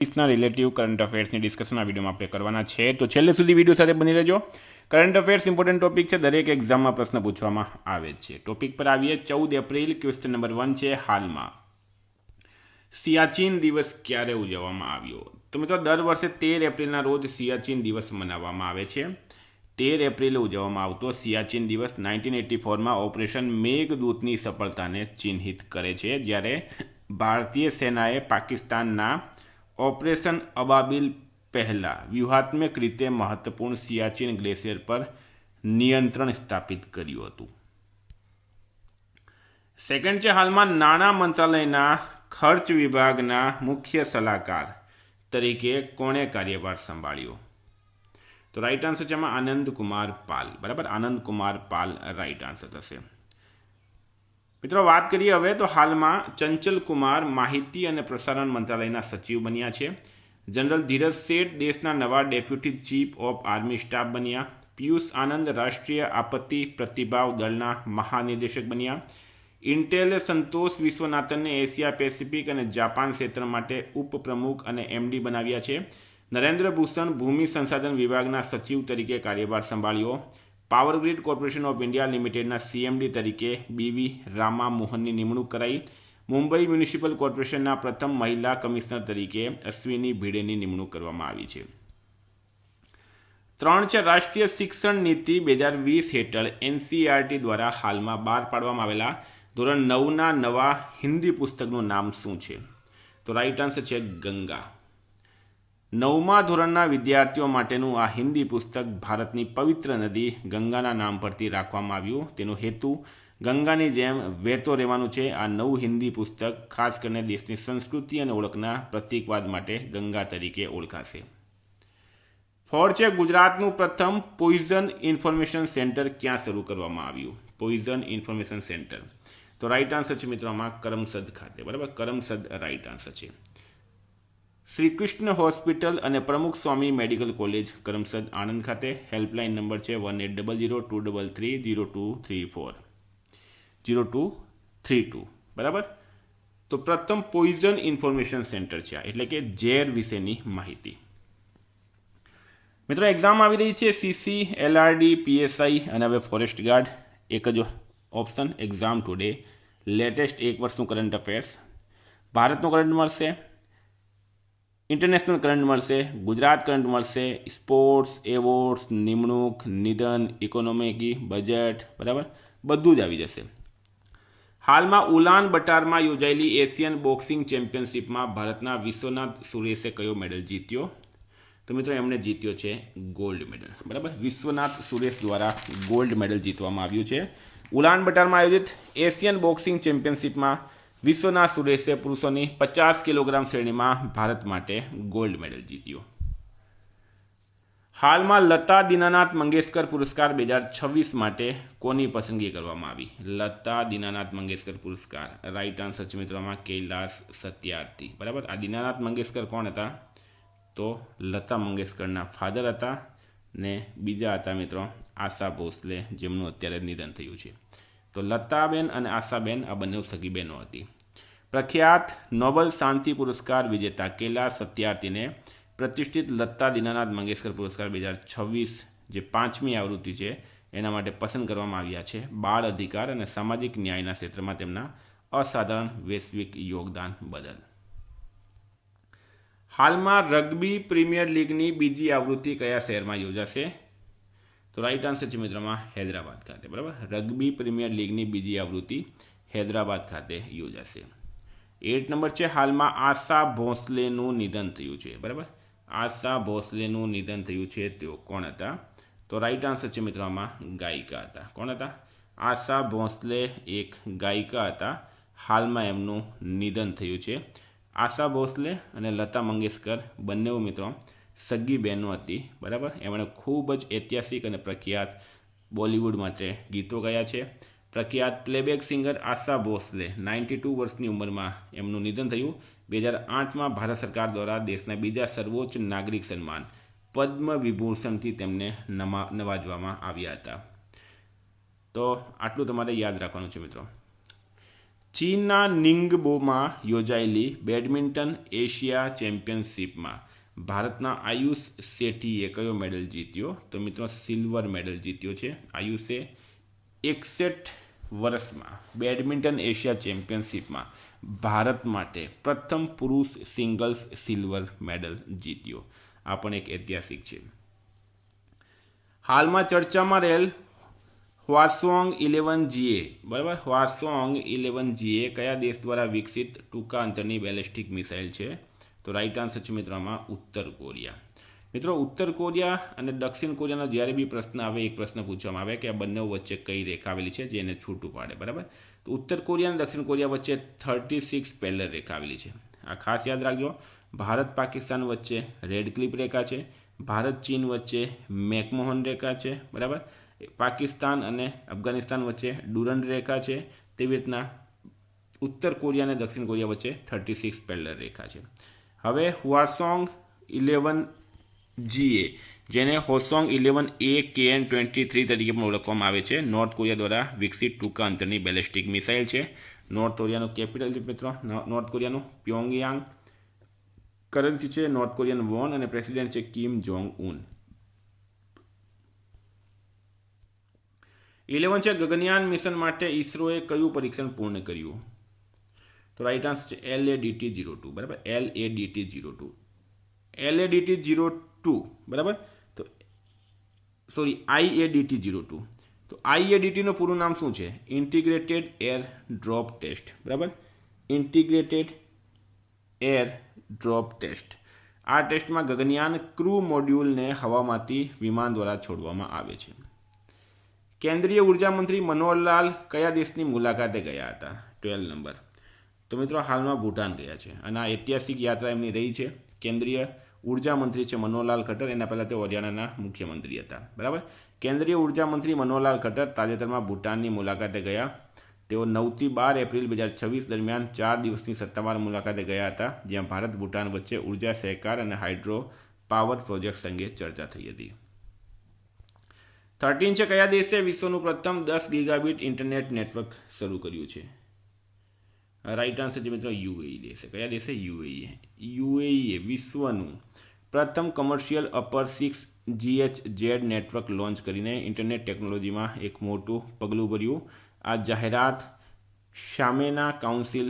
ના relative current અફેર્સની discussion આ વિડીયોમાં આપણે કરવાના છે, તો છેલ્લે સુધી વિડીયો સાથે બની રહેજો. કરંટ અફેર્સ ઇમ્પોર્ટન્ટ ટોપિક છે, દરેક એક્ઝામમાં પ્રશ્ન પૂછવામાં આવે છે. ટોપિક પર આવીએ. 14 એપ્રિલ. ક્વેશ્ચન નંબર 1 છે, હાલમાં સિયાચીન દિવસ ક્યારે ઉજવવામાં આવ્યો? તો મિત્રો દર વર્ષે 13 એપ્રિલના રોજ સિયાચીન દિવસ મનાવવામાં આવે છે. 13 એપ્રિલે ઉજવવામાં આવતો સિયાચીન દિવસ 1984માં ઓપરેશન મેઘદૂતની સફળતાને ચિહ્નિત કરે છે, જ્યારે ભારતીય સેનાએ પાકિસ્તાનના ઓપરેશન અબાબિલ પહેલા વ્યૂહાત્મક રીતે મહત્વપૂર્ણ સિયાચીન ગ્લેશિયર પર નિયંત્રણ સ્થાપિત કર્યું હતું. સેકન્ડ છે, હાલમાં નાણાં મંત્રાલયના ખર્ચ વિભાગના મુખ્ય સલાહકાર તરીકે કોણે કાર્યભાર સંભાળ્યો? તો રાઈટ આન્સર છે એમાં આનંદ કુમાર પાલ. બરાબર, આનંદ કુમાર પાલ રાઈટ આન્સર થશે. મિત્રો વાત કરીએ હવે, તો હાલમાં ચંચલ કુમાર માહિતી અને પ્રસારણ મંત્રાલયના સચિવ બન્યા છે. જનરલ ધીરજ શેઠ દેશના નવા deputy chief of army staff બન્યા. પિયુષ આનંદ રાષ્ટ્રીય આપત્તિ પ્રતિભાવ દળના મહાનિદેશક બન્યા. ઇન્ટેલે સંતોષ વિશ્વનાથનને એશિયા પેસિફિક અને જાપાન ક્ષેત્ર માટે ઉપપ્રમુખ અને એમડી બનાવ્યા છે. નરેન્દ્ર ભૂષણ ભૂમિ સંસાધન વિભાગના સચિવ તરીકે કાર્યભાર સંભાળ્યો. Power grid corporation of India લિમિટેડના સીએમડી તરીકે બીવી રામા મોહનની નિમણૂક કરાઈ. મુંબઈ મ્યુનિસિપલ કોર્પોરેશનના પ્રથમ મહિલા કમિશનર તરીકે અશ્વિની ભીડેની નિમણૂક કરવામાં આવી છે. 3 છે, રાષ્ટ્રીય શિક્ષણ નીતિ 2020 હેઠળ એનસીઈઆરટી દ્વારા હાલમાં બહાર પાડવામાં આવેલા ધોરણ 9ના નવા હિન્દી પુસ્તકનું નામ શું છે? તો રાઈટ આન્સર છે ગંગા. 9મા ધોરણના વિદ્યાર્થીઓ માટેનું આ હિન્દી પુસ્તક ભારતની પવિત્ર નદી ગંગાના નામ પરથી રાખવામાં આવ્યું. તેનો હેતુ ગંગાની જેમ વહેતો રહેવાનું છે. આ નવું હિન્દી પુસ્તક ખાસ કરીને દેશની સંસ્કૃતિ અને ઓળખના પ્રતીકવાદ માટે ગંગા તરીકે ઓળખાશે. 4 છે, ગુજરાતનું પ્રથમ પોઈઝન ઇન્ફોર્મેશન સેન્ટર ક્યાં શરૂ કરવામાં આવ્યું? Poison information centre. તો રાઈટ આન્સર છે મિત્રો આમાં કરમસદ ખાતે. બરાબર, કરમસદ રાઈટ આન્સર છે. શ્રી કૃષ્ણ હોસ્પિટલ અને પ્રમુખ સ્વામી મેડિકલ કોલેજ કરમસદ આણંદ ખાતે. હેલ્પલાઇન નંબર છે 1800-233-0232. બરાબર, તો પ્રથમ પોઈઝન ઇન્ફોર્મેશન સેન્ટર છે, એટલે કે ઝેર વિશેની માહિતી. મિત્રો એક્ઝામ આવી રહી છે, સીસી, એલઆરડી, પીએસઆઈ અને હવે ફોરેસ્ટ ગાર્ડ. એક જ ઓપ્શન એક્ઝામ ટુડે. લેટેસ્ટ 1 વર્ષનું કરંટ અફેર્સ. ભારતનો કરંટ મળશે, ઇન્ટરનેશનલ કરંટ મળશે, ગુજરાત કરંટ મળશે, સ્પોર્ટ્સ, એવોર્ડ્સ, નિમણૂક, નિધન, ઇકોનોમી, બજેટ. બરાબર, બધું જ આવી જશે. હાલમાં ઉલાન બટારમાં યોજાયેલી એશિયન બોક્સિંગ ચેમ્પિયનશિપમાં ભારતના વિશ્વનાથ સુરેશે કયો મેડલ જીત્યો? તો મિત્રો એમણે જીત્યો છે ગોલ્ડ મેડલ. બરાબર, વિશ્વનાથ સુરેશ દ્વારા ગોલ્ડ મેડલ જીતવામાં આવ્યું છે. ઉલાન બટારમાં આયોજિત એશિયન બોક્સિંગ ચેમ્પિયનશિપમાં વિશ્વનાથ સુરેશે પુરુષોની 50 કિલોગ્રામ શ્રેણીમાં ભારત માટે ગોલ્ડ મેડલ જીત્યો. હાલમાં લતા દીનાનાથ મંગેશકર પુરસ્કાર 2026 માટે કોની પસંદગી કરવામાં આવી? લતા દીનાનાથ મંગેશકર પુરસ્કાર રાઈટ આન્સર છે મિત્રોમાં કૈલાસ સત્યાર્થી. બરાબર, આ દીનાનાથ મંગેશકર કોણ હતા? તો લતા મંગેશકરના ફાધર હતા ને બીજા હતા મિત્રો આશા ભોસલે, જેમનું અત્યારે નિધન થયું છે. તો લતાબેન અને આશાબેન આ બંને સગી બહેનો હતી. પ્રખ્યાત નોબેલ શાંતિ પુરસ્કાર વિજેતા કૈલાસ સત્યાર્થીને પ્રતિષ્ઠિત લતા દીનાનાથ મંગેશકર પુરસ્કાર 2026 જે 5મી આવૃત્તિ છે એના માટે પસંદ કરવામાં આવ્યા છે બાળ અધિકાર અને સામાજિક ન્યાયના ક્ષેત્રમાં તેમના અસાધારણ વૈશ્વિક યોગદાન બદલ. હાલમાં રગ્બી પ્રીમિયર લીગની બીજી આવૃત્તિ કયા શહેરમાં યોજાશે? તો રાઈટ આન્સર છે મિત્રોમાં હૈદરાબાદ ખાતે. બરાબર, રગ્બી પ્રીમિયર લીગની બીજી આવૃત્તિ હૈદરાબાદ ખાતે યોજાશે. 8 નંબર છે, હાલમાં આશા ભોસલેનું નિધન થયું છે. બરાબર, આશા ભોસલેનું નિધન થયું છે, તેઓ કોણ હતા? તો રાઈટ આન્સર છે મિત્રોમાં ગાયિકા હતા. કોણ હતા? આશા ભોસલે એક ગાયિકા હતા. હાલમાં એમનું નિધન થયું છે. આશા ભોસલે અને લતા મંગેશકર બંને મિત્રો સગી બહેનો હતી. બરાબર, એમણે ખૂબ જ ઐતિહાસિક અને પ્રખ્યાત બોલિવૂડ માટે ગીતો ગાયા છે. પ્રખ્યાત પ્લેબેક સિંગર આશા ભોસલે 92 વર્ષની ઉંમરમાં એમનું નિધન થયું. 2008માં ભારત સરકાર દ્વારા દેશના બીજા સર્વોચ્ચ નાગરિક સન્માન પદ્મ વિભૂષણથી તેમને નવાજવામાં આવ્યા હતા. તો આટલું તમારે યાદ રાખવાનું છે મિત્રો. ચીનના નિંગબોમાં યોજાયેલી બેડમિન્ટન એશિયા ચેમ્પિયનશિપમાં ભારતના આયુષ શેઠીએ કયો મેડલ જીત્યો? તો મિત્રો સિલ્વર મેડલ જીત્યો છે. આયુષે 61 વર્ષમાં બેડમિન્ટન એશિયા ચેમ્પિયનશિપમાં ભારત માટે પ્રથમ પુરુષ સિંગલ્સ સિલ્વર મેડલ જીત્યો. આ પણ એક ઐતિહાસિક છે. હાલમાં ચર્ચામાં રહેલ હ્વાસોંગ 11Ga બરાબર, હ્વાસોંગ 11Ga કયા દેશ દ્વારા વિકસિત ટૂંકા અંતરની બેલિસ્ટિક મિસાઇલ છે? તો રાઈટ આન્સર છે મિત્રો આમાં ઉત્તર કોરિયા. મિત્રો ઉત્તર કોરિયા અને દક્ષિણ કોરિયાનો જ્યારે બી પ્રશ્ન આવે, એક પ્રશ્ન પૂછવામાં આવે કે આ બંને વચ્ચે કઈ રેખા આવેલી છે જે એને છૂટું પાડે. બરાબર, તો ઉત્તર કોરિયા અને દક્ષિણ કોરિયા વચ્ચે 36 પેરેલલ રેખા આવેલી છે. આ ખાસ યાદ રાખજો. ભારત પાકિસ્તાન વચ્ચે રેડ ક્લિપ રેખા છે. ભારત ચીન વચ્ચે મેકમોહન રેખા છે. બરાબર, પાકિસ્તાન અને અફઘાનિસ્તાન વચ્ચે ડુરન્ડ રેખા છે. તેવી રીતના ઉત્તર કોરિયા અને દક્ષિણ કોરિયા વચ્ચે 36 પેરેલલ રેખા છે. હવે હ્વાસોંગ 11Ga જેને હોસોંગ 11A-KN-23 તરીકે પણ ઓળખવામાં આવે છે, નોર્થ કોરિયા દ્વારા વિકસિત ટૂંકા અંતરની બેલિસ્ટિક મિસાઇલ છે. નોર્થ કોરિયાનું કેપિટલ છે મિત્રો નોર્થ કોરિયાનું પ્યોંગયાંગ. કરન્સી છે નોર્થ કોરિયન વોન અને પ્રેસિડેન્ટ છે કિમ જોંગ ઉન. 11 છે ગગનયાન મિશન માટે ઈસરોએ કયું પરીક્ષણ પૂર્ણ કર્યું? તો રાઈટ આન્સર છે LADT-02. બરાબર, LADT-02. LADT-02 બરાબર, તો સોરી IADT-02. તો IADT નું પૂરું નામ શું છે? Integrated air drop test. બરાબર, ઇન્ટિગ્રેટેડ એર ડ્રોપ ટેસ્ટ. આ ટેસ્ટમાં ગગનયાન ક્રૂ મોડ્યુલને હવામાંથી વિમાન દ્વારા છોડવામાં આવે છે. કેન્દ્રીય ઉર્જા મંત્રી મનોહરલાલ કયા દેશની મુલાકાતે ગયા હતા? 12 નંબર. તો મિત્રો હાલમાં ભૂટાન ગયા છે અને આ ઐતિહાસિક યાત્રા એમની રહી છે. કેન્દ્રીય ઉર્જા મંત્રી છે મનોહરલાલ ખટ્ટર, એના પહેલાં તેઓ હરિયાણાના મુખ્યમંત્રી હતા. બરાબર, કેન્દ્રીય ઉર્જા મંત્રી મનોહરલાલ ખટ્ટર તાજેતરમાં ભૂટાનની મુલાકાતે ગયા. તેઓ 9 થી 12 એપ્રિલ 2026 દરમિયાન 4 દિવસની સત્તાવાર મુલાકાતે ગયા હતા, જ્યાં ભારત ભૂટાન વચ્ચે ઉર્જા સહકાર અને હાઇડ્રો પાવર પ્રોજેક્ટ્સ અંગે ચર્ચા થઈ હતી. 13 છે કયા દેશે વિશ્વનું પ્રથમ 10 ગીગાબીટ ઇન્ટરનેટ નેટવર્ક શરૂ કર્યું છે? રાઈટ આન્સર છે મિત્રો UAE દેશે. કયા દેશે? UAE વિશ્વનું પ્રથમ commercial upper 6GHz network launch કરીને ઇન્ટરનેટ ટેકનોલોજીમાં એક મોટું પગલું ભર્યું. આ જાહેરાત શામેના કાઉન્સિલ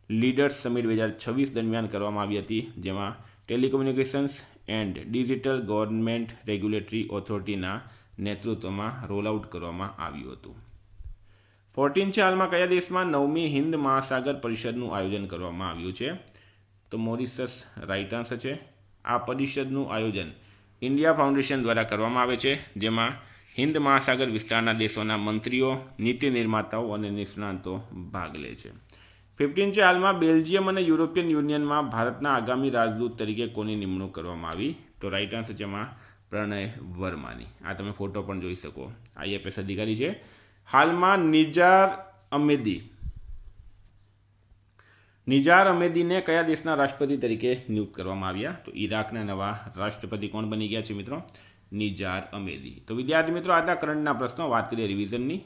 લીડર્સ સમિટ 2026 દરમિયાન કરવામાં આવી હતી, જેમાં telecommunications and digital government regulatory ઓથોરિટીના નેતૃત્વમાં રોલઆઉટ કરવામાં આવ્યું હતું. 14 છે હાલમાં કયા દેશમાં 9મી હિન્દ મહાસાગર પરિષદનું આયોજન કરવામાં આવ્યું છે? તો મોરિશસ રાઈટ આન્સર છે. આ પરિષદનું આયોજન ઇન્ડિયા ફાઉન્ડેશન દ્વારા કરવામાં આવે છે, જેમાં હિન્દ મહાસાગર વિસ્તારના દેશોના મંત્રીઓ, નીતિ નિર્માતાઓ અને નિષ્ણાતો ભાગ લે છે. 15 છે હાલમાં બેલ્જિયમ અને યુરોપિયન યુનિયનમાં ભારતના આગામી રાજદૂત તરીકે કોની નિમણૂક કરવામાં આવી? તો રાઈટ આન્સર છે એમાં પ્રણય વર્માની. આ તમે ફોટો પણ જોઈ શકો. IFS અધિકારી છે. હાલમાં નિજાર અમેદીને કયા દેશના રાષ્ટ્રપતિ તરીકે નિયુક્ત કરવામાં આવ્યા? તો ઈરાકના નવા રાષ્ટ્રપતિ કોણ બની ગયા છે મિત્રો? નિજાર અમેદી. તો વિદ્યાર્થી મિત્રો આટલા કરંટના પ્રશ્નો. વાત કરીએ રિવિઝનની.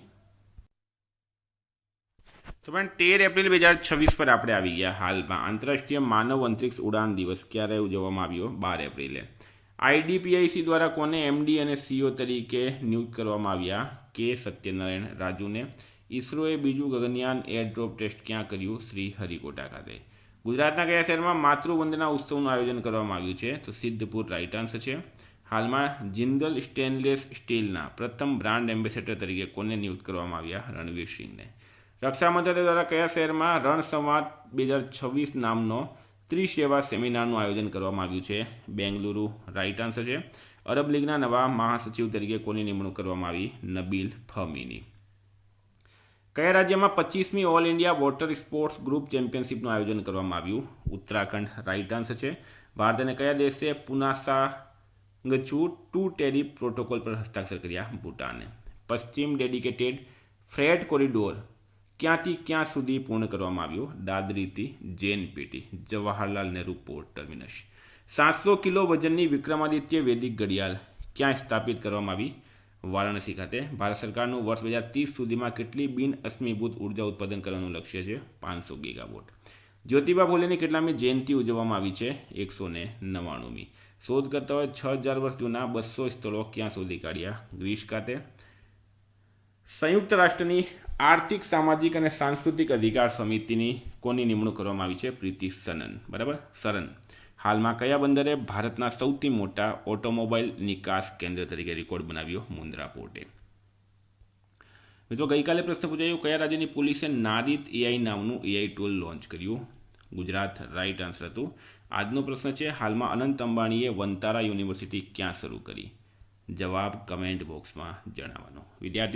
તો પણ 13 એપ્રિલ 2026 પર આપણે આવી ગયા. હાલમાં આંતરરાષ્ટ્રીય માનવ અંતરિક્ષ ઉડાન દિવસ ક્યારે ઉજવવામાં આવ્યો? 12 એપ્રિલે. IDPIC દ્વારા કોને MD અને CO તરીકે નિયુક્ત કરવામાં આવ્યા? કે સત્યનારાયણ રાજુને. ઈસરોએ બીજું ગગનયાન એરડ્રોપ ટેસ્ટ ક્યાં કર્યું? શ્રી હરિકોટા ખાતે. ગુજરાતના કયા શહેરમાં માતૃવંદના ઉત્સવનું આયોજન કરવામાં આવ્યું છે? તો સિદ્ધપુર રાઈટ આન્સર છે. હાલમાં જિંદલ સ્ટેનલેસ સ્ટીલના પ્રથમ બ્રાન્ડ એમ્બેસેડર તરીકે કોને નિયુક્ત કરવામાં આવ્યા? રણવીર સિંહને. રક્ષા મંત્રાલય દ્વારા કયા શહેરમાં રણસંવાદ 2026 નામનો ત્રિસેવા સેમિનારનું આયોજન કરવામાં આવ્યું છે? બેંગલુરુ રાઈટ આન્સર છે. અરબ લીગના નવા મહાસચિવ તરીકે કોની નિમણૂક કરવામાં આવી? નબીલ ફહમીની. કયા રાજ્યમાં 25મી all India water sports group ચેમ્પિયનશિપનું આયોજન કરવામાં આવ્યું? ઉત્તરાખંડ રાઈટ આન્સર છે. ભારત અને કયા દેશે પુનાસાંગચુ 2 ટેરિફ પ્રોટોકોલ પર હસ્તાક્ષર કર્યા? ભૂટાને. પશ્ચિમ ડેડિકેટેડ ફ્રેટ કોરિડોર ક્યાંથી ક્યાં સુધી પૂર્ણ કરવામાં આવ્યો? દાદરીથી JNPT Jawaharlal Nehru port terminus. 700 kilo વજનની વિક્રમાદિત્ય વૈદિક ઘડિયાળ ક્યાં સ્થાપિત કરવામાં આવી? વારાણસી ખાતે. ભારત સરકારનું વર્ષ 2030 સુધીમાં કેટલી બિન અશ્મિભૂત ઉર્જા ઉત્પાદન કરવાનું લક્ષ્ય છે? 500 ગીગાવોટ. જ્યોતિબા ફૂલેની કેટલામી જયંતિ ઉજવવામાં આવી છે? 199મી. શોધ કરતા હોય 6000 વર્ષ જૂના 200 સ્થળો ક્યાં શોધી કાઢ્યા? ગ્રીસ ખાતે. સંયુક્ત રાષ્ટ્રની આર્થિક, સામાજિક અને સાંસ્કૃતિક અધિકાર સમિતિની કોની નિમણૂક કરવામાં આવી છે? પ્રીતિ સનન. બરાબર, સરન. હાલમાં કયા બંદરે ભારતના સૌથી મોટા ઓટોમોબાઈલ નિકાસ કેન્દ્ર તરીકે રેકોર્ડ બનાવ્યો? મુન્દ્રા પોર્ટે. મિત્રો ગઈકાલે પ્રશ્ન પૂછાયો, કયા રાજ્યની પોલીસે નાદિત એઆઈ નામનું એઆઈ ટૂલ લોન્ચ કર્યું? ગુજરાત રાઈટ આન્સર હતું. આજનો પ્રશ્ન છે, હાલમાં અનંત અંબાણીએ વંતારા યુનિવર્સિટી ક્યાં શરૂ કરી? જવાબ કમેન્ટ બોક્સમાં જણાવવાનો. વિદ્યાર્થી